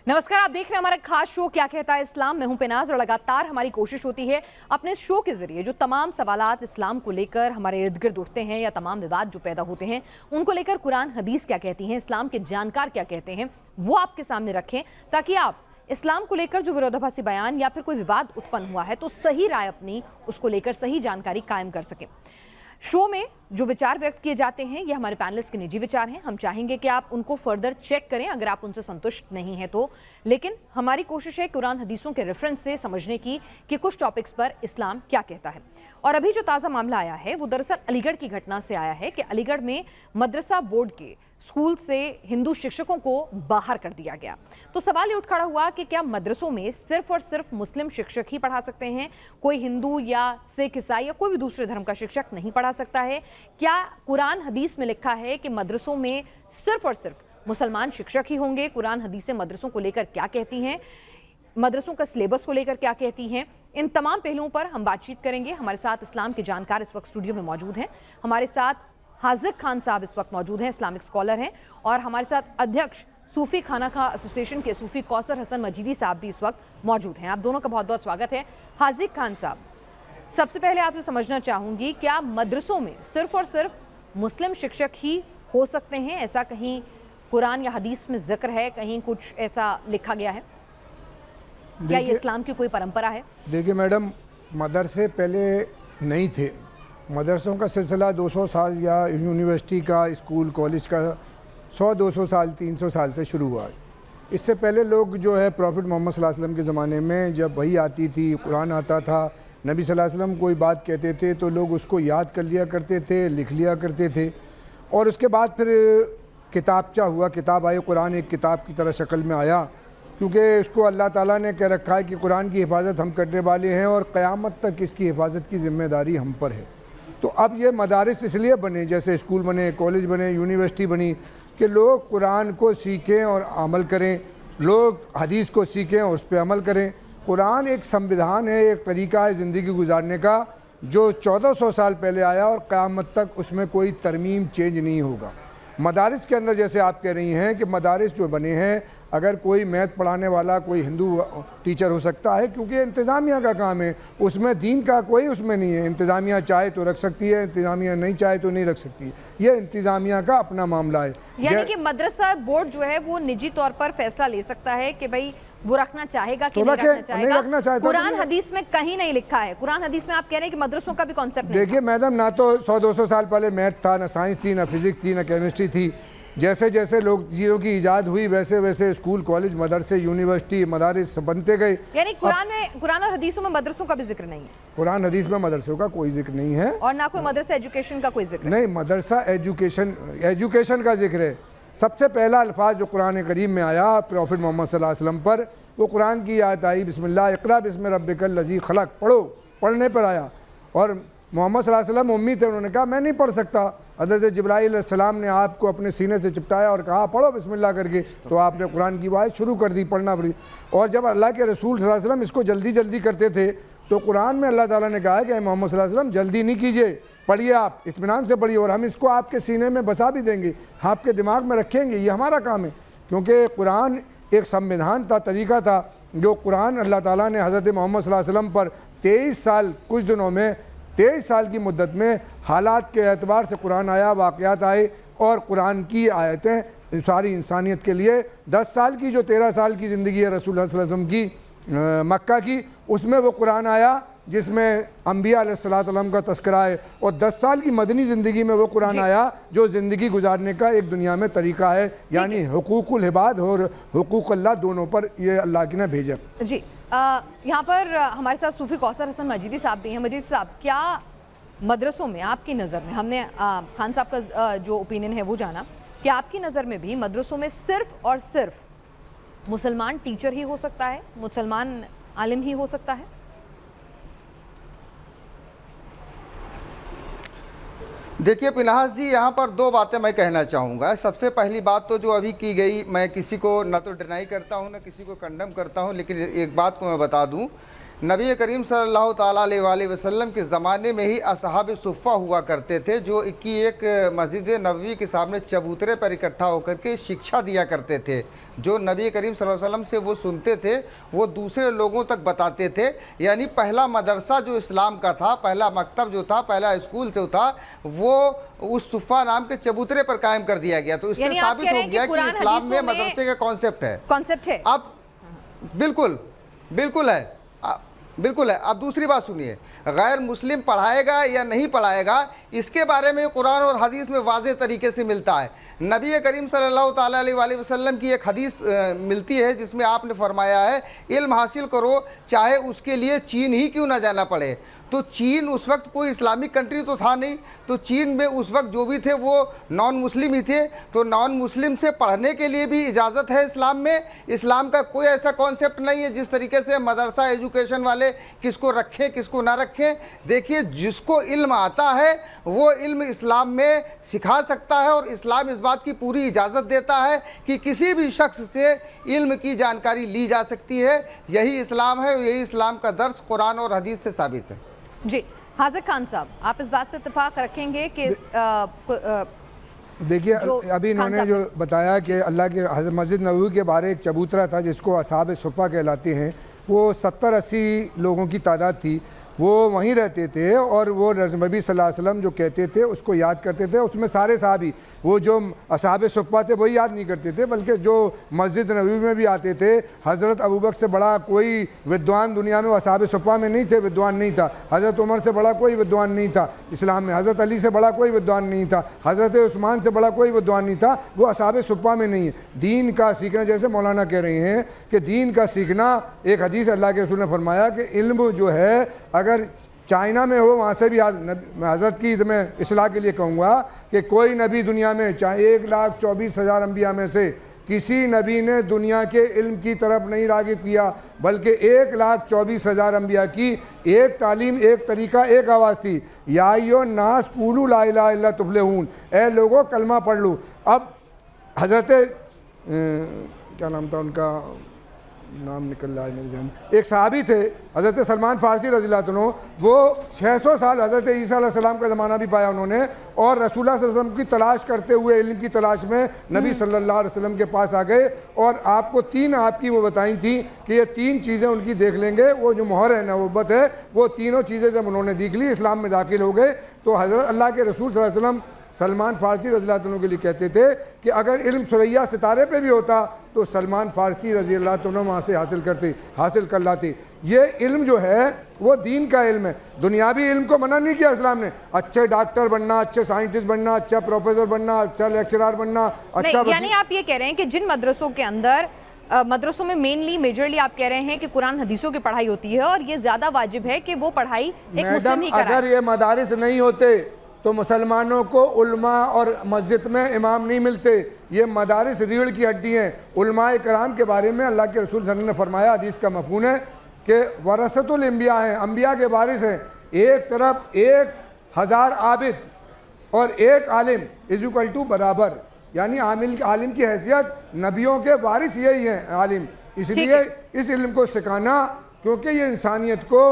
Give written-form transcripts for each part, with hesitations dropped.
नमस्कार, आप देख रहे हैं हमारा खास शो क्या कहता है इस्लाम। मैं हूं पेनाज और लगातार हमारी कोशिश होती है अपने इस शो के जरिए जो तमाम सवालात इस्लाम को लेकर हमारे इर्द गिर्द उठते हैं या तमाम विवाद जो पैदा होते हैं उनको लेकर कुरान हदीस क्या कहती हैं, इस्लाम के जानकार क्या कहते हैं, वो आपके सामने रखें ताकि आप इस्लाम को लेकर जो विरोधाभासी बयान या फिर कोई विवाद उत्पन्न हुआ है तो सही राय अपनी उसको लेकर सही जानकारी कायम कर सकें। शो में जो विचार व्यक्त किए जाते हैं ये हमारे पैनलिस्ट के निजी विचार हैं। हम चाहेंगे कि आप उनको फर्दर चेक करें अगर आप उनसे संतुष्ट नहीं हैं तो, लेकिन हमारी कोशिश है कुरान हदीसों के रेफरेंस से समझने की कि कुछ टॉपिक्स पर इस्लाम क्या कहता है। और अभी जो ताज़ा मामला आया है वो दरअसल अलीगढ़ की घटना से आया है कि अलीगढ़ में मदरसा बोर्ड के स्कूल से हिंदू शिक्षकों को बाहर कर दिया गया। तो सवाल ये उठ खड़ा हुआ कि क्या मदरसों में सिर्फ और सिर्फ मुस्लिम शिक्षक ही पढ़ा सकते हैं, कोई हिंदू या सिख ईसाई या कोई भी दूसरे धर्म का शिक्षक नहीं पढ़ा सकता है? क्या कुरान हदीस में लिखा है कि मदरसों में सिर्फ और सिर्फ मुसलमान शिक्षक ही होंगे? कुरान हदीसें मदरसों को लेकर क्या कहती हैं, मदरसों का सिलेबस को लेकर क्या कहती हैं? इन तमाम पहलुओं पर हम बातचीत करेंगे। हमारे साथ इस्लाम के जानकार इस वक्त स्टूडियो में मौजूद हैं। हमारे साथ हाजिक खान साहब इस वक्त मौजूद हैं, इस्लामिक स्कॉलर हैं, और हमारे साथ अध्यक्ष सूफी खाना खा एसोसिएशन के सूफी कौसर हसन मजीदी साहब भी इस वक्त मौजूद हैं। आप दोनों का बहुत बहुत स्वागत है। हाजिक खान साहब, सबसे पहले आपसे समझना चाहूंगी, क्या मदरसों में सिर्फ और सिर्फ मुस्लिम शिक्षक ही हो सकते हैं? ऐसा कहीं कुरान या हदीस में जिक्र है, कहीं कुछ ऐसा लिखा गया है? क्या ये इस्लाम की कोई परंपरा है? देखिए मैडम, मदरसे पहले नहीं थे। मदरसों का सिलसिला 200 साल या यूनिवर्सिटी का, स्कूल कॉलेज का 100-200 साल 300 साल से शुरू हुआ है। इससे पहले लोग जो है प्रॉफिट मोहम्मद सल्लल्लाहु अलैहि वसल्लम के ज़माने में जब वही आती थी, कुरान आता था, नबी सल्लल्लाहु अलैहि वसल्लम कोई बात कहते थे तो लोग उसको याद कर लिया करते थे, लिख लिया करते थे। और उसके बाद फिर किताबचा हुआ, किताब आई, कुरान एक किताब की तरह शक्ल में आया, क्योंकि इसको अल्लाह ताला ने कह रखा है कि कुरान की हिफाजत हम करने वाले हैं और क़यामत तक इसकी हिफाजत की ज़िम्मेदारी हम पर है। तो अब ये मदारिस इसलिए बने, जैसे स्कूल बने, कॉलेज बने, यूनिवर्सिटी बनी, कि लोग कुरान को सीखें और अमल करें, लोग हदीस को सीखें और उस पर अमल करें। कुरान एक संविधान है, एक तरीका है ज़िंदगी गुजारने का जो 1400 साल पहले आया और क़यामत तक उसमें कोई तरमीम चेंज नहीं होगा। मदारिस के अंदर जैसे आप कह रही हैं कि मदारिस जो बने हैं, अगर कोई मैथ पढ़ाने वाला कोई हिंदू टीचर हो सकता है, क्योंकि इंतज़ामिया का काम है, उसमें दीन का कोई उसमें नहीं है। इंतज़ामिया चाहे तो रख सकती है, इंतज़ामिया नहीं चाहे तो नहीं रख सकती। ये इंतज़ामिया का अपना मामला है। यानी कि मदरसा बोर्ड जो है वो निजी तौर पर फैसला ले सकता है कि भाई वो रखना चाहेगा कि तो नहीं रखना चाहेगा। कुरान तो हदीस में कहीं नहीं लिखा है। कुरान हदीस में आप कह रहे हैं कि मदरसों का भी कॉन्सेप्ट नहीं। देखिए मैडम, ना तो 100-200 साल पहले मैथ था, ना साइंस थी, ना फिजिक्स थी, ना केमिस्ट्री थी। जैसे जैसे लोग चीज़ों की ईजाद हुई वैसे वैसे स्कूल कॉलेज मदरसे यूनिवर्सिटी मदारिस बनते गए। यानी कुरान और हदीसों में मदरसों का भी जिक्र नहीं है? कुरान हदीस में मदरसों का कोई जिक्र नहीं है और ना कोई मदरसा एजुकेशन का कोई जिक्र नहीं। मदरसा एजुकेशन का जिक्र है। सबसे पहला अल्फाज जो कुरान करीम में आया प्रॉफिट मोहम्मद सल्लल्लाहु अलैहि वसल्लम पर, वो कुरान की आयत आई, बिस्मिल्लाह इक़रा बिस्मि रब्बिकल लज़ी खलक़, पढ़ो, पढ़ने पर आया। और मोहम्मद सल्लल्लाहु अलैहि वसल्लम उम्मी थे, उन्होंने कहा मैं नहीं पढ़ सकता। हज़रत जिब्राईल अलैहिस्सलाम ने आपको अपने सीने से चिपटाया और कहा पढ़ो बिस्मिल्लाह करके, तो आपने कुरान की आयत शुरू कर दी, पढ़ना पड़ी। और जब अल्लाह के रसूल सल्लल्लाहु अलैहि वसल्लम इसको जल्दी जल्दी करते थे तो कुरान में अल्लाह ताला ने कहा कि मोहम्मद सल्लल्लाहु अलैहि वसल्लम जल्दी नहीं कीजिए, पढ़िए, आप इत्मीनान से पढ़िए, और हम इसको आपके सीने में बसा भी देंगे, आपके दिमाग में रखेंगे, ये हमारा काम है। क्योंकि कुरान एक संविधान था, तरीका था, जो कुरान अल्लाह ताला ने हज़रत मोहम्मद सल्लल्लाहु अलैहि वसल्लम पर 23 साल कुछ दिनों में 23 साल की मुद्दत में हालात के एतबार से कुरान आया, वाक़यात आए, और कुरान की आयतें सारी इंसानियत के लिए 10 साल की जो 13 साल की ज़िंदगी है रसूल सल्लल्लाहु अलैहि वसल्लम की मक्का की, उसमें वो कुरान आया जिसमें अम्बिया अलैहिस्सलाम का तस्करा है, और 10 साल की मदनी ज़िंदगी में वो कुरान आया जो ज़िंदगी गुजारने का एक दुनिया में तरीका है, यानी हुकूकुल इबाद और हुकूक अल्लाह दोनों पर ये अल्लाह की ने भेजा। जी, यहाँ पर हमारे साथ सूफी कौसर हसन मजीदी साहब भी हैं। मजीद साहब, क्या मदरसों में आपकी नज़र में, हमने खान साहब का जो ओपिनियन है वो जाना, कि आपकी नज़र में भी मदरसों में सिर्फ और सिर्फ मुसलमान टीचर ही हो सकता है, मुसलमान आलिम ही हो सकता है? देखिए पिनाज जी, यहाँ पर दो बातें मैं कहना चाहूँगा। सबसे पहली बात तो जो अभी की गई, मैं किसी को न तो डिनाई करता हूँ न किसी को कंडम करता हूँ, लेकिन एक बात को मैं बता दूँ नबी करीम सल्लल्लाहु ताला अलैहि वसल्लम के ज़माने में ही असहाब सुफ़ा हुआ करते थे, जो कि एक मस्जिद नबवी के सामने चबूतरे पर इकट्ठा होकर के शिक्षा दिया करते थे। जो नबी करीम सल्लल्लाहु अलैहि वसल्लम से वो सुनते थे वो दूसरे लोगों तक बताते थे। यानी पहला मदरसा जो इस्लाम का था, पहला मकतब जो था, पहला स्कूल जो था, वो उस सुफ़ा नाम के चबूतरे पर कायम कर दिया गया। तो इससे साबित हो गया कि इस्लाम में मदरसे का कॉन्सेप्ट है। अब बिल्कुल बिल्कुल है, बिल्कुल है। अब दूसरी बात सुनिए, गैर मुस्लिम पढ़ाएगा या नहीं पढ़ाएगा, इसके बारे में कुरान और हदीस में वाज़ेह तरीके से मिलता है। नबी करीम सल्लल्लाहु ताला अलैहि वसल्लम की एक हदीस मिलती है जिसमें आपने फरमाया है, इल्म हासिल करो चाहे उसके लिए चीन ही क्यों ना जाना पड़े। तो चीन उस वक्त कोई इस्लामिक कंट्री तो था नहीं, तो चीन में उस वक्त जो भी थे वो नॉन मुस्लिम ही थे। तो नॉन मुस्लिम से पढ़ने के लिए भी इजाज़त है इस्लाम में। इस्लाम का कोई ऐसा कॉन्सेप्ट नहीं है जिस तरीके से मदरसा एजुकेशन वाले किसको रखें किसको ना रखें। देखिए, जिसको इल्म आता है वो इल्म इस्लाम में सिखा सकता है, और इस्लाम इस बात की पूरी इजाज़त देता है कि किसी भी शख्स से इल्म की जानकारी ली जा सकती है। यही इस्लाम है, यही इस्लाम का दर्स कुरान और हदीस से साबित है। जी हाजिर खान साहब, आप इस बात से इत्तेफाक रखेंगे कि देखिए अभी इन्होंने जो बताया कि अल्लाह की मस्जिद नबवी के बारे एक चबूतरा था जिसको असहाब सुफ़ा कहलाते हैं, वो 70-80 लोगों की तादाद थी, वो वहीं रहते थे और वो नबी सल्लल्लाहु अलैहि वसल्लम जो कहते थे उसको याद करते थे। उसमें सारे साहबी, वो जो असहाब सुफ़ा थे वही याद नहीं करते थे, बल्कि जो मस्जिद नबवी में भी आते थे, हज़रत अबू बकर से बड़ा कोई विद्वान दुनिया में असहाब सुफ़ा में नहीं थे, विद्वान नहीं था। हज़रत उमर से बड़ा कोई विद्वान नहीं था इस्लाम में, हज़रत अली से बड़ा कोई विद्वान नहीं था, हज़रत उस्मान से बड़ा कोई विद्वान नहीं था। वो असहाब सुफ़ा में नहीं है। दीन का सीखना, जैसे मौलाना कह रहे हैं कि दीन का सीखना, एक हदीस अल्लाह के रसूल ने फरमाया कि इल्म जो है अगर चाइना में हो वहाँ से भी, हज़रत की मैं इसलाह के लिए कहूँगा कि कोई नबी दुनिया में, चाहे 1,24,000 अम्बिया में से किसी नबी ने दुनिया के इल्म की तरफ नहीं राग़िब किया, बल्कि 1,24,000 अम्बिया की एक तालीम, एक तरीका, एक आवाज़ थी, या यो नास कूलू ला इलाहा इल्ला तुफ्लिहून, ए लोगों कलमा पढ़ लो। अब हज़रत क्या नाम था उनका, नाम निकल रहा है मेरे जहन, एक सहाबी थे हज़रत सलमान फ़ारसी रज़ियल्लाहु अन्हु, वो 600 साल हज़रत ईसा अलैहिस्सलाम का ज़माना भी पाया उन्होंने, और रसूलुल्लाह सल्लल्लाहु अलैहि वसल्लम की तलाश करते हुए, इल्म की तलाश में नबी सल्लल्लाहु अलैहि वसल्लम के पास आ गए, और आपको 3 आपकी वो बताई थी कि ये 3 चीज़ें उनकी देख लेंगे, वो जो मोहर है नबुव्वत है, वो तीनों चीज़ें जब उन्होंने देख ली, इस्लाम में दाखिल हो गए। तो हज़रत अल्लाह के रसूल सल्लल्लाहु अलैहि वसल्लम सलमान फ़ारसी रज़ियल्लाहु अन्हु के लिए कहते थे कि अगर इल्म सुरैया सितारे पे भी होता तो सलमान फ़ारसी रज़ियल्लाहु अन्हु वहाँ से हासिल कर लाते। ये इल्म जो है वो दीन का इल्म है। दुनियावी इल्म को मना नहीं किया इस्लाम ने। अच्छे डॉक्टर बनना, अच्छे साइंटिस्ट बनना, अच्छा प्रोफेसर बनना, अच्छा लेक्चरर बनना, अच्छा, यानी आप ये कह रहे हैं कि जिन मदरसों के अंदर मदरसों में मेजरली आप कह रहे हैं कि कुरान हदीसों की पढ़ाई होती है, और ये ज़्यादा वाजिब है कि वो पढ़ाई एक मुस्लिम ही कराए। अगर ये मदारिस नहीं होते तो मुसलमानों को उल्मा और मस्जिद में इमाम नहीं मिलते। ये मदारिस रीढ़ की हड्डी हैं। उल्माए कराम के बारे में अल्लाह के रसूल सल्लल्लाहु अलैहि वसल्लम ने फरमाया, हदीस का मफ़हूम है कि वरसतुल अंबिया हैं, अम्बिया के वारिस हैं। एक तरफ 1000 आबिद और 1 आलिम इज़ुकल टू बराबर, यानी आलिम की हैसियत नबियों के वारिस यही हैं आलिम। इसलिए इस इल्म को सिखाना, क्योंकि ये इंसानियत को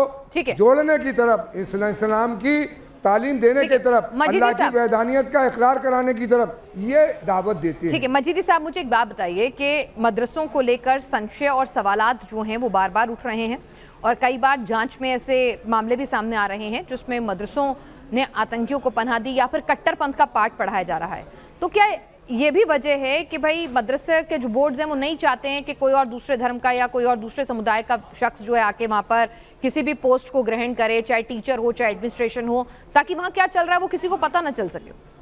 जोड़ने की तरफ, इस्लाम की तालीम देने की तरफ, अल्लाह की वैधानियत का इकरार कराने की तरफ ये दावत देती है। ठीक है मजीदी साहब, मुझे एक बात बताइए कि मदरसों को लेकर संशय और सवालात जो हैं वो बार बार उठ रहे हैं, और कई बार जांच में ऐसे मामले भी सामने आ रहे हैं जिसमें मदरसों ने आतंकियों को पनाह दी या फिर कट्टरपंथ का पाठ पढ़ाया जा रहा है। तो क्या ये भी वजह है कि भाई मदरसे के जो बोर्ड्स हैं वो नहीं चाहते हैं कि कोई और दूसरे धर्म का या कोई और दूसरे समुदाय का शख्स जो है आके वहाँ पर किसी भी पोस्ट को ग्रहण करे, चाहे टीचर हो चाहे एडमिनिस्ट्रेशन हो, ताकि वहाँ क्या चल रहा है वो किसी को पता ना चल सके?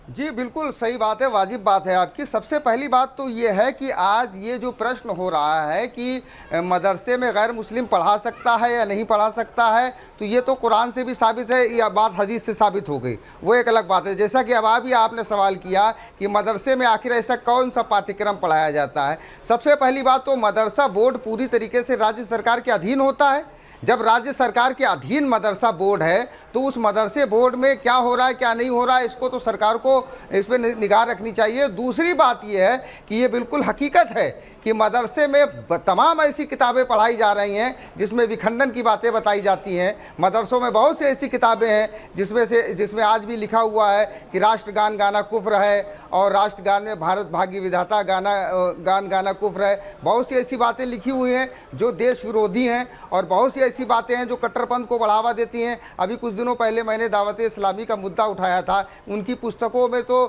जी बिल्कुल सही बात है, वाजिब बात है आपकी। सबसे पहली बात तो ये है कि आज ये जो प्रश्न हो रहा है कि मदरसे में गैर मुस्लिम पढ़ा सकता है या नहीं पढ़ा सकता है, तो ये तो कुरान से भी साबित है, या बात हदीस से साबित हो गई, वो एक अलग बात है। जैसा कि अब अभी आपने सवाल किया कि मदरसे में आखिर ऐसा कौन सा पाठ्यक्रम पढ़ाया जाता है। सबसे पहली बात तो मदरसा बोर्ड पूरी तरीके से राज्य सरकार के अधीन होता है। जब राज्य सरकार के अधीन मदरसा बोर्ड है तो उस मदरसे बोर्ड में क्या हो रहा है क्या नहीं हो रहा है, इसको तो सरकार को इस पर निगाह रखनी चाहिए। दूसरी बात यह है कि ये बिल्कुल हकीकत है कि मदरसे में तमाम ऐसी किताबें पढ़ाई जा रही हैं जिसमें विखंडन की बातें बताई जाती हैं। मदरसों में बहुत सी ऐसी किताबें हैं जिसमें आज भी लिखा हुआ है कि राष्ट्रगान गाना कुफ्र है और राष्ट्रगान में भारत भाग्य विधाता गाना कुफ्र है। बहुत सी ऐसी बातें लिखी हुई हैं जो देश विरोधी हैं और बहुत सी ऐसी बातें हैं जो कट्टरपंथ को बढ़ावा देती हैं। अभी कुछ दिनों पहले मैंने दावत इस्लामी का मुद्दा उठाया था, उनकी पुस्तकों में तो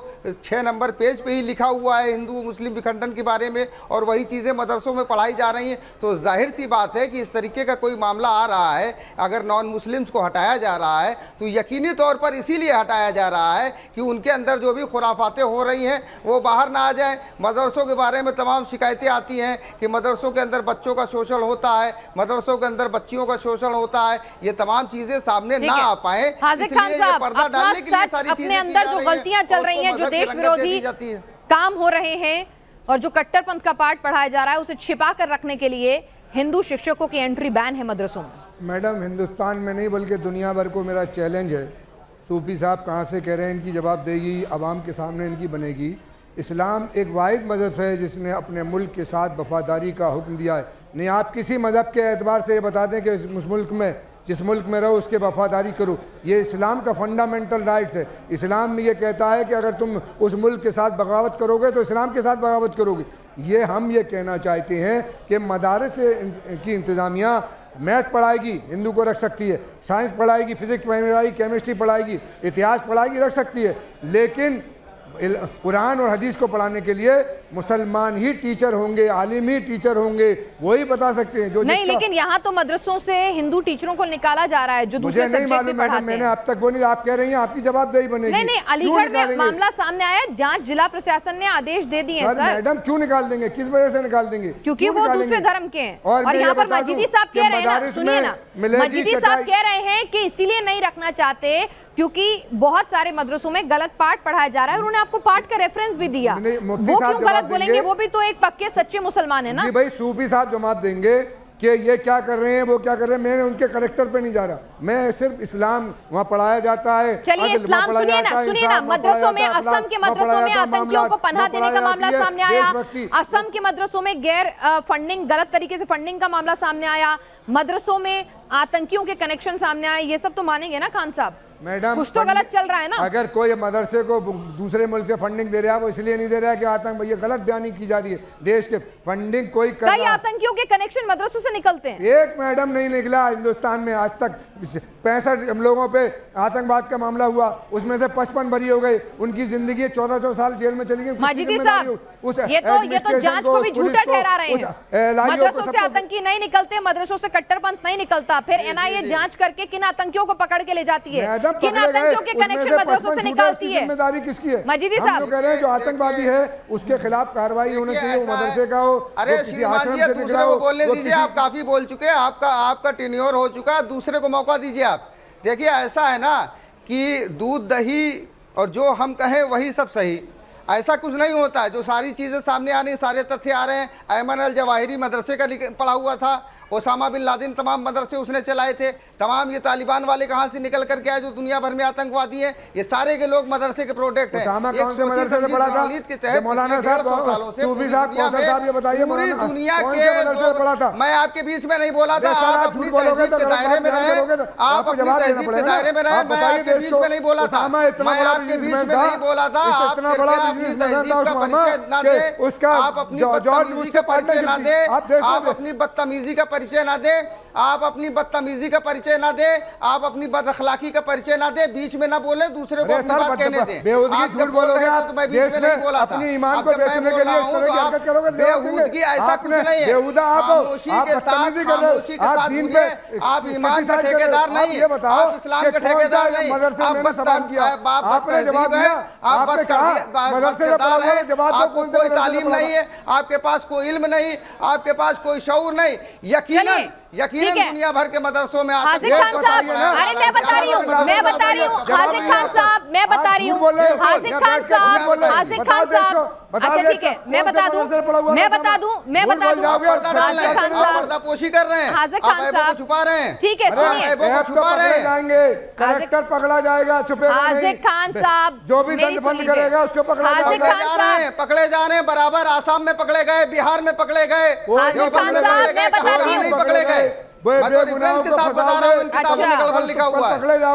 6 नंबर पेज पे ही लिखा हुआ है हिंदू मुस्लिम विखंडन के बारे में, और वही चीज़ें मदरसों में पढ़ाई जा रही हैं। तो जाहिर सी बात है कि इस तरीके का कोई मामला आ रहा है, अगर नॉन मुस्लिम्स को हटाया जा रहा है तो यकीनी तौर पर इसीलिए हटाया जा रहा है कि उनके अंदर जो भी खुराफातें हो रही हैं वो बाहर ना आ जाएं। मदरसों के बारे में तमाम शिकायतें आती हैं कि मदरसों के अंदर बच्चों का शोषण होता है, मदरसों के अंदर बच्चियों का शोषण होता है। ये तमाम चीजें सामने ना आ पाए, हाजिर खान साहब, अपना सच अपने अंदर जो गलतियां चल रही हैं, जो देश विरोधी काम हो रहे हैं और जो कट्टरपंथ का पाठ पढ़ाया जा रहा है, उसे छिपा कर रखने के लिए हिंदू शिक्षकों की एंट्री बैन है मदरसों में। मैडम, हिंदुस्तान में नहीं बल्कि दुनिया भर को मेरा चैलेंज है। सूफी साहब कहाँ से कह रहे हैं इनकी जवाबदेही आवाम के सामने इनकी बनेगी। इस्लाम एक वाहिद मज़हब है जिसने अपने मुल्क के साथ वफादारी का हुक्म दिया है। नहीं आप किसी मज़हब के एतबार से ये बता दें कि उस मुल्क में जिस मुल्क में रहो उसके वफादारी करो, ये इस्लाम का फंडामेंटल राइट है। इस्लाम में ये कहता है कि अगर तुम उस मुल्क के साथ बगावत करोगे तो इस्लाम के साथ बगावत करोगे। ये हम ये कहना चाहते हैं कि मदारस की इंतज़ामिया मैथ पढ़ाएगी, हिंदू को रख सकती है, साइंस पढ़ाएगी, फिजिक्स पढ़ाएगी, केमिस्ट्री पढ़ाएगी, इतिहास पढ़ाएगी, रख सकती है, लेकिन कुरान और हदीस को पढ़ाने के लिए मुसलमान ही टीचर होंगे, आलिम ही टीचर होंगे, वही बता सकते हैं। जो नहीं, लेकिन यहाँ तो मदरसों से हिंदू टीचरों को निकाला जा रहा है जो दूसरे मुझे नहीं मालूम मैडम, मैंने अब तक वो नहीं, आप कह रही हैं आपकी जवाबदेही बनेगी। नहीं, अलीगढ़ में मामला सामने आया, जांच जिला प्रशासन ने आदेश दे दिए हैं। सर मैडम क्यों निकाल देंगे, किस वजह से निकाल देंगे? क्योंकि वो दूसरे धर्म के हैं। और यहाँ पर मजीदी साहब कह रहे हैं, सुनिए ना, मजीदी साहब कह रहे हैं कि इसीलिए नहीं रखना चाहते क्योंकि बहुत सारे मदरसों में गलत पाठ पढ़ाया जा रहा है और उन्होंने आपको पाठ का रेफरेंस भी दिया। वो क्यों गलत बोलेंगे? वो भी तो एक पक्के सच्चे मुसलमान है ना। जी भाई, सूफी साहब जवाब देंगे कि ये क्या कर रहे हैं, वो क्या कर रहे हैं। मैंने उनके करेक्टर पे नहीं जा रहा, मैं सिर्फ इस्लाम वहाँ पढ़ाया जाता है। चलिए इस्लाम सुनिए ना, मदरसों में, असम के मदरसों में आतंकियों को पनाह देने का मामला सामने आया, असम के मदरसों में गैर फंडिंग, गलत तरीके से फंडिंग का मामला सामने आया, मदरसों में आतंकियों के कनेक्शन सामने आए। ये सब तो मानेंगे ना खान साहब? मैडम कुछ तो गलत चल रहा है ना। अगर कोई मदरसे को दूसरे मुल्क से फंडिंग दे रहा है वो इसलिए नहीं दे रहा है कि आतंक, ये गलत बयानी की जा रही है। देश के फंडिंग कोई कर रहा है। आतंकियों के कनेक्शन मदरसों से निकलते हैं? एक मैडम नहीं निकला हिंदुस्तान में आज तक। 65 लोगों पे आतंकवाद का मामला हुआ, उसमें से 55 बरी हो गए, उनकी जिंदगी 1400 साल जेल में चली गई। माजिदी साहब, ये तो जांच को भी झूठा ठहरा रहे हैं। मदरसों से आतंकी नहीं निकलते, मदरसों से कट्टरपंथ नहीं निकलता। फिर एनआईए जांच करके किन आतंकियों को पकड़ के ले जाती है, किन आतंकियों के कनेक्शन मदरसों से निकालती है। जिम्मेदारी किसकी है? मजीदी साहब, हम कह रहे हैं जो आतंकवादी है उसके खिलाफ कार्रवाई होनी चाहिए, वो मदरसे का हो, किसी आश्रम से निकला हो। बोलने दीजिए, आप काफी बोल चुके हैं, आपका टेन्योर हो चुका है, दूसरे को मौका दीजिए आप। देखिए ऐसा है ना कि दूध दही और जो हम कहें वही सब सही, ऐसा कुछ नहीं होता है। जो सारी चीज़ें सामने आ रही, सारे तथ्य आ रहे हैं। अयमन अल जवाहिरी मदरसे का पढ़ा हुआ था, ओसामा बिन लादेन तमाम मदरसे उसने चलाए थे, तमाम ये तालिबान वाले कहाँ से निकल करके आए जो दुनिया भर में आतंकवादी हैं, ये सारे के लोग मदरसे के प्रोडक्ट हैं। ओसामा कौन से मदरसे से पढ़ा था? मौलाना साहब, सूफी साहब, कौसर साहब ये बताइए, पूरी दुनिया कौन से मदरसे से पढ़ा था? मैं आपके बीच में नहीं बोला था, आप अपनी तहजीब के दायरे में रहे, आप अपनी तहजीब के दायरे में रहे, मैं आपके बीच में नहीं बोला था, मैं आपके बीच में नहीं बोला था। आप इतना बड़ा बिजनेसमैन था ओसामा कि उसका आप अपनी बदतमीजी का परिचय ना दे, आप अपनी बदतमीजी का परिचय ना दे, आप अपनी बदतमीजी का परिचय ना दे, आप अपनी बदअखलाकी का परिचय ना दे, बीच में ना बोले, दूसरे को अपनी बात कहने दे। बेहुदगी झूठ बोलोगे आप, तो मैं बीच में नहीं बोला था। अपनी ईमान को बेचने के लिए इस तरह की हरकत करोगे, बेहुदगी ऐसा कुछ नहीं है। बेहुदा आप बदतमीजी कर रहे हो, आप दीन पे, आप ईमान का ठेकेदार नहीं, ये बताओ आप इस्लाम के ठेकेदार नहीं, मदरसे में सवाल किया, आपने जवाब दिया, आपने कहा मदरसे से पढ़ा हुआ जवाब दो, कौन से तालीम नहीं है, आपके पास कोई इल्म नहीं, आपके पास कोई शऊर नहीं। यकीनन दुनिया भर के मदरसों में हाजिर खान साहब, अरे मैं बता रही हूँ हाजिर खान साहब, मैं बता रही हूँ हाजिर खान साहब, अच्छा ठीक है, मैं बता दूं पर्दापोशी कर रहे हैं, हाजिर आप खान ऐबों को साहब छुपा रहे हैं। ठीक है, सुनिए ऐबों को छुपा रहे हैं। जाएंगे, करेक्टर पकड़ा जाएगा, छुपेगा नहीं। हाजिर खान साहब जो भी दंड बंद करेगा उसको पकड़ा जाएगा। पकड़े जा रहे हैं, बराबर आसाम में पकड़े गए, बिहार में पकड़े गए, हाजिर खान साहब मैं बताती हूँ, पकड़े गए।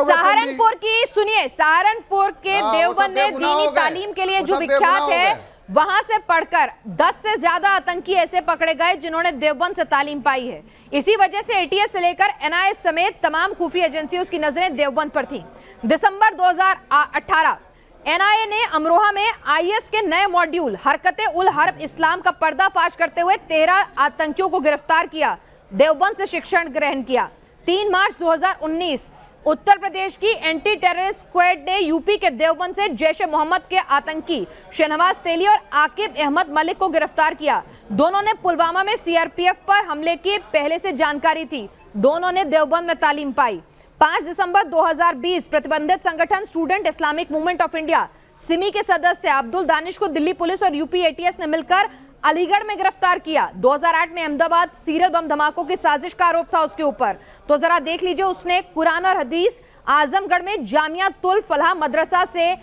सहारनपुर की सुनिए, सहारनपुर के देवबंद में दीनी तालीम के लिए जो विख्यात है, वहां से पढ़कर 10 से ज्यादा आतंकी ऐसे पकड़े गए जिन्होंने देवबंद से तालीम पाई है। इसी वजह से एटीएस से लेकर एनआईए समेत तमाम खुफिया एजेंसियों की नजरें देवबंद पर थी। दिसंबर 2018 एनआईए ने अमरोहा में आईएस के नए मॉड्यूल हरकते उल हर्ब इस्लाम का पर्दाफाश करते हुए 13 आतंकियों को गिरफ्तार किया, देवबंद से शिक्षण ग्रहण किया। 3 मार्च 2019 उत्तर प्रदेश की एंटी टेररिस्ट स्क्वाड ने यूपी के देवबंद से जैश ए मोहम्मद के आतंकी शहनवाज तेली और आकिब अहमद मलिक को गिरफ्तार किया। दोनों ने पुलवामा में सीआरपीएफ पर हमले की पहले से जानकारी थी। दोनों ने देवबंद में तालीम पाई। 5 दिसंबर 2020 प्रतिबंधित संगठन student Islamic movement of India Simi के सदस्य अब्दुल दानिश को दिल्ली पुलिस और यूपी एटीएस ने मिलकर अलीगढ़ में गिरफ्तार किया। 2008 में अहमदाबाद सीरियल बम धमाकों की साजिश का आरोप था उसके ऊपर। तो जरा देख लीजिए, उसने कुरान और हदीस आजमगढ़ में जामिया तुल फलाह मदरसा से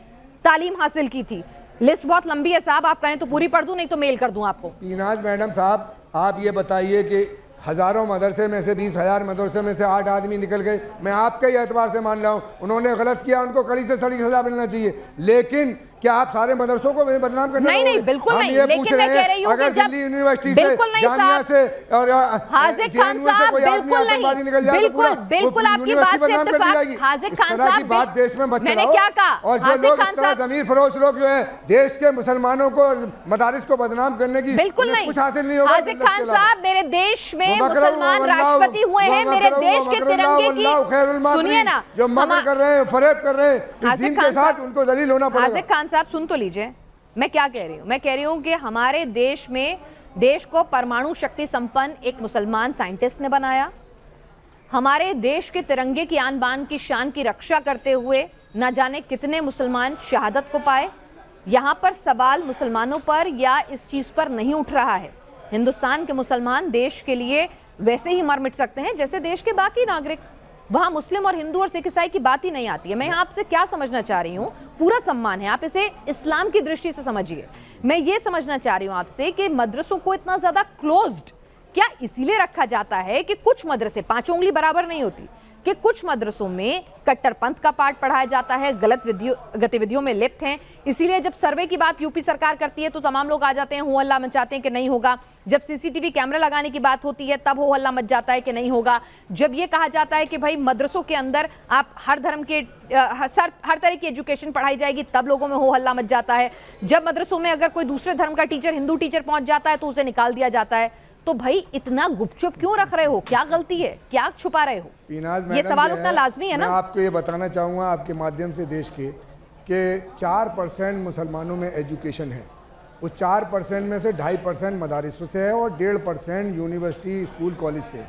तालीम हासिल की थी। लिस्ट बहुत लंबी है साहब, आप कहें तो पूरी पढ़ दूं, नहीं तो मेल कर दूं आपको। पीनाज मैडम साहब, आप ये बताइए कि हज़ारों मदरसे में से 20,000 मदरसे में से 8 आदमी निकल गए। मैं आपके ही एतबार से मान रहा हूँ उन्होंने गलत किया, उनको कड़ी से सड़ी सजा मिलना चाहिए। लेकिन क्या आप सारे मदरसों को बदनाम करना? नहीं, बिल्कुल नहीं। लेकिन मैं कह रही हूं कि जब यूनिवर्सिटी से, जामिया से और हाजिर खान साहब बिल्कुल नहीं, बिल्कुल आपकी बात से इत्तेफाक। हाजिर खान साहब बात देश में मैंने क्या कहा? और जो लोग इस तरह ज़मीर फरोश लोग जो है देश के मुसलमानों को मदारिस को बदनाम करने की बिल्कुल नहीं, कुछ हासिल नहीं होगा। हाजिर खान साहब, मेरे देश में मुसलमान राष्ट्रपति हुए हैं, मेरे देश के तिरंगे की सुनिए ना, जो मगर कर रहे हैं, फरेब कर रहे हैं, इस दिन के साथ उनको दलील होना पड़ेगा। हाजिर खान साहब सुन तो लीजिए, मैं क्या कह रही हूँ। मैं कह रही हूँ कि हमारे देश में, देश को परमाणु शक्ति संपन्न एक मुसलमान साइंटिस्ट ने बनाया। हमारे देश के तिरंगे की आन बान की शान की रक्षा करते हुए न जाने कितने मुसलमान शहादत को पाए। यहाँ पर सवाल मुसलमानों पर या इस चीज़ पर नहीं उठ रहा है। हिंदुस्तान के मुसलमान देश के लिए वैसे ही मर मिट सकते हैं जैसे देश के बाकी नागरिक। वहाँ मुस्लिम और हिंदू और सिख ईसाई की बात ही नहीं आती है। मैं यहाँ आपसे क्या समझना चाह रही हूँ, पूरा सम्मान है, आप इसे इस्लाम की दृष्टि से समझिए। मैं ये समझना चाह रही हूँ आपसे कि मदरसों को इतना ज़्यादा क्लोज्ड क्या इसीलिए रखा जाता है कि कुछ मदरसे, 5 उंगली बराबर नहीं होती, कि कुछ मदरसों में कट्टरपंथ का पाठ पढ़ाया जाता है, गलत गतिविधियों में लिप्त हैं। इसीलिए जब सर्वे की बात यूपी सरकार करती है तो तमाम लोग आ जाते हैं, हो हल्ला मचाते हैं कि नहीं होगा। जब सीसीटीवी कैमरा लगाने की बात होती है तब हो हल्ला मच जाता है कि नहीं होगा। जब ये कहा जाता है कि भाई मदरसों के अंदर आप हर धर्म के हर तरह की एजुकेशन पढ़ाई जाएगी तब लोगों में हो हल्ला मच जाता है। जब मदरसों में अगर कोई दूसरे धर्म का टीचर, हिंदू टीचर पहुंच जाता है तो उसे निकाल दिया जाता है। तो भाई इतना गुपचुप क्यों रख रहे हो? क्या गलती है? क्या छुपा रहे हो? ये सवाल उतना लाजमी है ना। मैं आपको ये बताना चाहूँगा आपके माध्यम से देश के कि 4% मुसलमानों में एजुकेशन है। उस 4% में से 2.5% मदारिस से है और 1.5% यूनिवर्सिटी, स्कूल, कॉलेज से।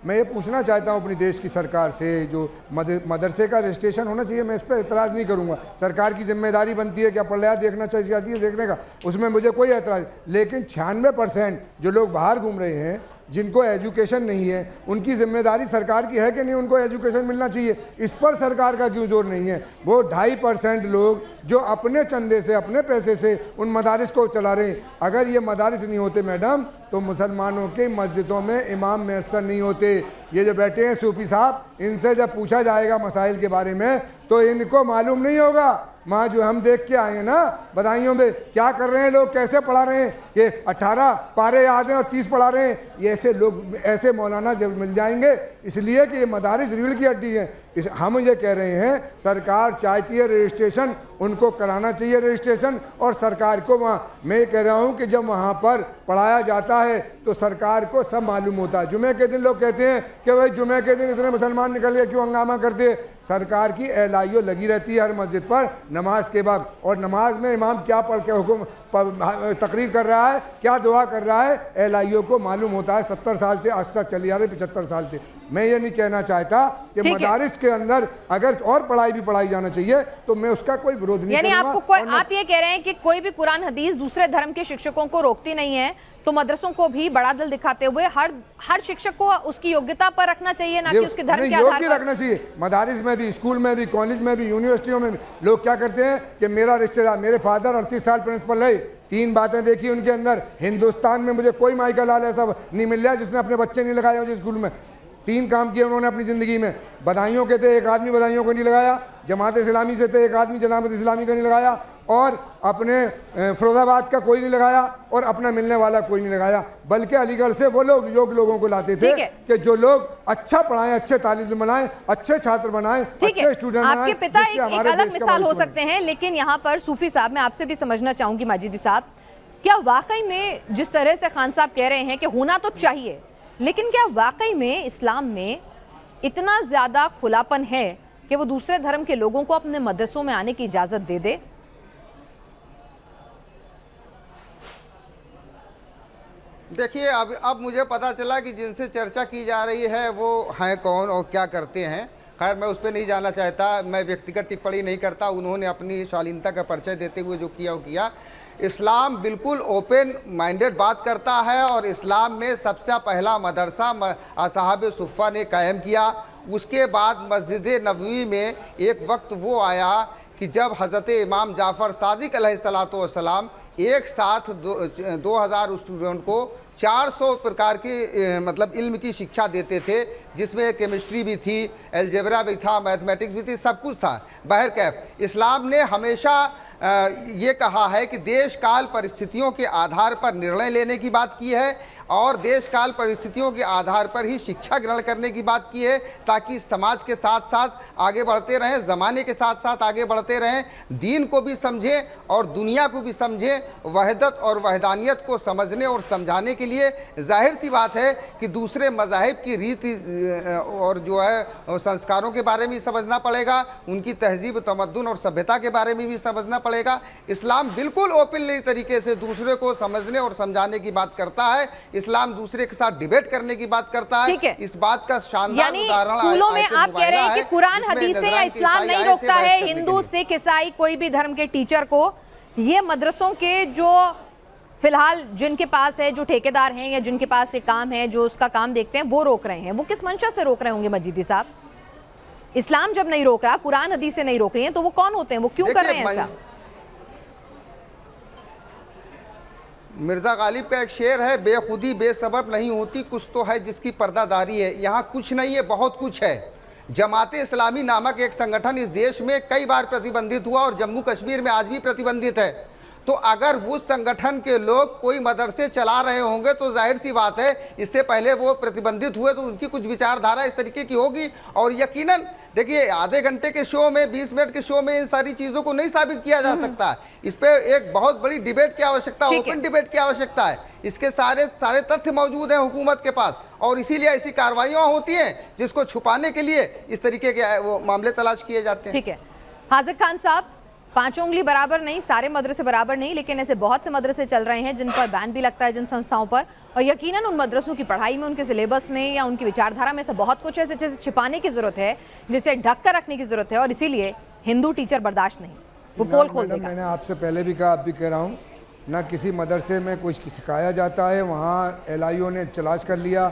मैं ये पूछना चाहता हूँ अपनी देश की सरकार से, जो मदरसे का रजिस्ट्रेशन होना चाहिए, मैं इस पर एतराज़ नहीं करूँगा। सरकार की जिम्मेदारी बनती है कि पढ़ाया देखना चाहिए देखने का, उसमें मुझे कोई एतराज़। लेकिन 96% जो लोग बाहर घूम रहे हैं, जिनको एजुकेशन नहीं है, उनकी जिम्मेदारी सरकार की है कि नहीं उनको एजुकेशन मिलना चाहिए? इस पर सरकार का क्यों जोर नहीं है? वो 2.5% लोग जो अपने चंदे से, अपने पैसे से उन मदारिस को चला रहे हैं। अगर ये मदारिस नहीं होते मैडम तो मुसलमानों के मस्जिदों में इमाम मैसर नहीं होते। ये जो बैठे हैं सूफी साहब, इनसे जब पूछा जाएगा मसाइल के बारे में तो इनको मालूम नहीं होगा। माँ जो हम देख के आए हैं ना बधाइयों में, क्या कर रहे हैं लोग, कैसे पढ़ा रहे हैं, ये 18 पारे याद हैं और 30 पढ़ा रहे हैं। ये ऐसे लोग, ऐसे मौलाना जब मिल जाएंगे, इसलिए कि ये मदारिस रीढ़ की हड्डी है। हम ये कह रहे हैं सरकार चाहती है रजिस्ट्रेशन, उनको कराना चाहिए रजिस्ट्रेशन। और सरकार को वहाँ, मैं कह रहा हूँ कि जब वहाँ पर पढ़ाया जाता है तो सरकार को सब मालूम होता है। जुमे के दिन लोग कहते हैं कि भाई जुमे के दिन इतने मुसलमान निकल गए, क्यों हंगामा करते हैं? सरकार की एलाइयो लगी रहती है हर मस्जिद पर नमाज के बाद, और नमाज में इमाम क्या पढ़ के हुक्म तकरीर कर रहा है, क्या दुआ कर रहा है, एलाइयो को मालूम होता है। 70 साल से आज तक चली आ रही, 75 साल से। मैं ये नहीं कहना चाहता कि मदारिस के अंदर अगर और पढ़ाई भी पढ़ाई जाना चाहिए तो मैं उसका कोई विरोध नहीं यानी करूंगा। आप ये कह रहे हैं कि कोई भी कुरान हदीस दूसरे धर्म के शिक्षकों को रोकती नहीं है, तो मदरसों को भी बड़ा दिल दिखाते हुए हर शिक्षक को उसकी योग्यता पर रखना चाहिए, ना कि उसके धर्म के आधार पर रखना चाहिए। मदारिस में भी, स्कूल में भी, कॉलेज में भी, यूनिवर्सिटियों में भी लोग क्या करते हैं कि मेरा रिश्तेदार, मेरे फादर 38 साल प्रिंसिपल रहे, 3 बातें देखी उनके अंदर। हिंदुस्तान में मुझे कोई माइका लाल ऐसा नहीं मिल रहा जिसने अपने बच्चे नहीं लगाए हो जिस स्कूल में। 3 काम किए उन्होंने अपनी ज़िंदगी में। बधाइयों के थे, एक आदमी बधाइयों को नहीं लगाया। जमात इस्लामी से थे, एक आदमी जमात इस्लामी का नहीं लगाया। और अपने फिरोजाबाद का कोई नहीं लगाया, और अपना मिलने वाला कोई नहीं लगाया। बल्कि अलीगढ़ से वो लोग लोगों को लाते थे कि जो लोग अच्छा पढ़ाएं, अच्छे तालिब बनाएं, अच्छे छात्र बनाएं, अच्छे स्टूडेंट बनाएं। आपके पिता एक अलग मिसाल हो सकते हैं, लेकिन यहाँ पर सूफी साहब, मैं आपसे भी समझना चाहूंगी माजिदी साहब, क्या वाकई में जिस तरह से खान साहब कह रहे हैं कि होना तो चाहिए, लेकिन क्या वाकई में इस्लाम में इतना ज़्यादा खुलापन है कि वो दूसरे धर्म के लोगों को अपने मदरसों में आने की इजाज़त दे दे? देखिए, अब मुझे पता चला कि जिनसे चर्चा की जा रही है वो हैं कौन और क्या करते हैं। खैर, मैं उस पर नहीं जाना चाहता, मैं व्यक्तिगत टिप्पणी नहीं करता। उन्होंने अपनी शालीनता का परिचय देते हुए जो किया वो किया। इस्लाम बिल्कुल ओपन माइंडेड बात करता है, और इस्लाम में सबसे पहला मदरसा असहाब सुफ़ा ने कायम किया। उसके बाद मस्जिद नबवी में एक वक्त वो आया कि जब हज़रत इमाम जाफ़र सादिक अलैहिस्सलाम एक साथ 2000 स्टूडेंट को 400 प्रकार की मतलब इल्म की शिक्षा देते थे, जिसमें केमिस्ट्री भी थी, अलजेब्रा भी था, मैथमेटिक्स भी थी, सब कुछ था। बहरकैफ इस्लाम ने हमेशा ये कहा है कि देश काल परिस्थितियों के आधार पर निर्णय लेने की बात की है, और देश काल परिस्थितियों के आधार पर ही शिक्षा ग्रहण करने की बात की है, ताकि समाज के साथ साथ आगे बढ़ते रहें, ज़माने के साथ साथ आगे बढ़ते रहें, दीन को भी समझें और दुनिया को भी समझें। वहदत और वहदानियत को समझने और समझाने के लिए जाहिर सी बात है कि दूसरे मज़ाहिब की रीति और जो है संस्कारों के बारे में समझना पड़ेगा, उनकी तहजीब, तमद्दुन और सभ्यता के बारे में भी समझना पड़ेगा। इस्लाम बिल्कुल ओपनली तरीके से दूसरे को समझने और समझाने की बात करता है। इस्लाम दूसरे के साथ डिबेट करने की बात करता है। इस बात का शानदार उदाहरण स्कूलों में आप कह रहे हैं कि कुरान हदीसें या इस्लाम नहीं रोकता है हिंदू, सिख, ईसाई, कोई भी धर्म के टीचर को। ये मदरसों के जो फिलहाल जिनके पास है, जो ठेकेदार हैं या जिनके पास एक काम है, जो उसका काम देखते हैं, वो रोक रहे हैं। वो किस मंशा से रोक रहे होंगे मजीदी साहब? इस्लाम जब नहीं रोक रहा, कुरान हदीसें नहीं रोक रही हैं, तो वो कौन होते हैं? वो क्यों कर रहे हैं ऐसा? मिर्ज़ा गालिब का एक शेर है, बेखुदी बेसबब नहीं होती, कुछ तो है जिसकी पर्दादारी है। यहाँ कुछ नहीं है, बहुत कुछ है। जमात इस्लामी नामक एक संगठन इस देश में कई बार प्रतिबंधित हुआ, और जम्मू कश्मीर में आज भी प्रतिबंधित है। तो अगर उस संगठन के लोग कोई मदरसे चला रहे होंगे तो जाहिर सी बात है, इससे पहले वो प्रतिबंधित हुए तो उनकी कुछ विचारधारा इस तरीके की होगी। और यकीनन देखिए, आधे घंटे के शो में, 20 मिनट के शो में इन सारी चीज़ों को नहीं साबित किया जा सकता। इस पे एक बहुत बड़ी डिबेट की आवश्यकता है, ओपन डिबेट की आवश्यकता है। इसके सारे तथ्य मौजूद हैं हुकूमत के पास, और इसीलिए ऐसी कार्रवाइयाँ होती हैं जिसको छुपाने के लिए इस तरीके के वो मामले तलाश किए जाते हैं। ठीक है हाजिक खान साहब, 5 उंगली बराबर नहीं, सारे मदरसे बराबर नहीं, लेकिन ऐसे बहुत से मदरसे चल रहे हैं जिन पर बैन भी लगता है, जिन संस्थाओं पर, और यकीनन उन मदरसों की पढ़ाई में, उनके सिलेबस में या उनकी विचारधारा में से बहुत कुछ है जिसे छिपाने की जरूरत है, जिसे ढक कर रखने की जरूरत है, और इसीलिए हिंदू टीचर बर्दाश्त नहीं, वो पोल खोल देगा। मैंने आपसे पहले भी कहा, अब भी कह रहा हूँ, ना किसी मदरसे में कुछ सिखाया जाता है। वहाँ LIO ने तलाश कर लिया,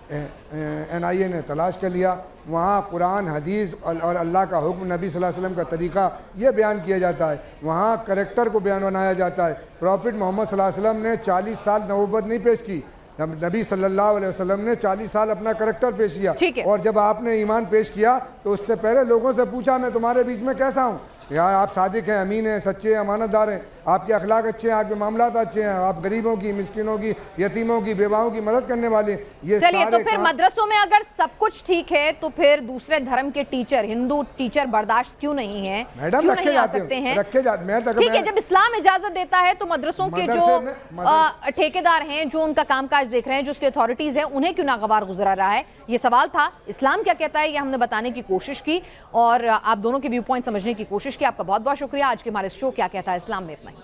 NIA ने तलाश कर लिया, वहाँ कुरान, हदीस और अल्लाह का हुक्म, नबी सल्लल्लाहु अलैहि वसल्लम का तरीक़ा ये बयान किया जाता है। वहाँ करैक्टर को बयान बनाया जाता है। प्रॉफिट मोहम्मद सल्लल्लाहु अलैहि वसल्लम ने 40 साल नबूवत नहीं पेश की, नबी सल्लल्लाहु अलैहि वसल्लम ने 40 साल अपना करैक्टर पेश किया। और जब आपने ईमान पेश किया तो उससे पहले लोगों से पूछा, मैं तुम्हारे बीच में कैसा हूँ? यार आप सादिक हैं, अमीन हैं, सच्चे हैं, अमानतदार हैं, आपके अखलाक अच्छे हैं, आपके मामलात अच्छे हैं, आप गरीबों की, मिस्किनों की, यतीमों की, बेवाओं की मदद करने वाले। ये चलिए, तो फिर मदरसों में अगर सब कुछ ठीक है तो फिर दूसरे धर्म के टीचर, हिंदू टीचर बर्दाश्त क्यों नहीं है? मैडम रखे जाते हैं, रखे जाते। ठीक है, जब इस्लाम इजाजत देता है तो मदरसों के जो ठेकेदार हैं, जो उनका कामकाज देख रहे हैं, जो उसके अथॉरिटीज हैं, उन्हें क्यों नागवार गुजरा रहा है? ये सवाल था। इस्लाम क्या कहता है ये हमने बताने की कोशिश की, और आप दोनों के व्यू पॉइंट समझने की कोशिश की। आपका बहुत बहुत शुक्रिया। आज के हमारे शो क्या कहता है इस्लाम में इतना ही।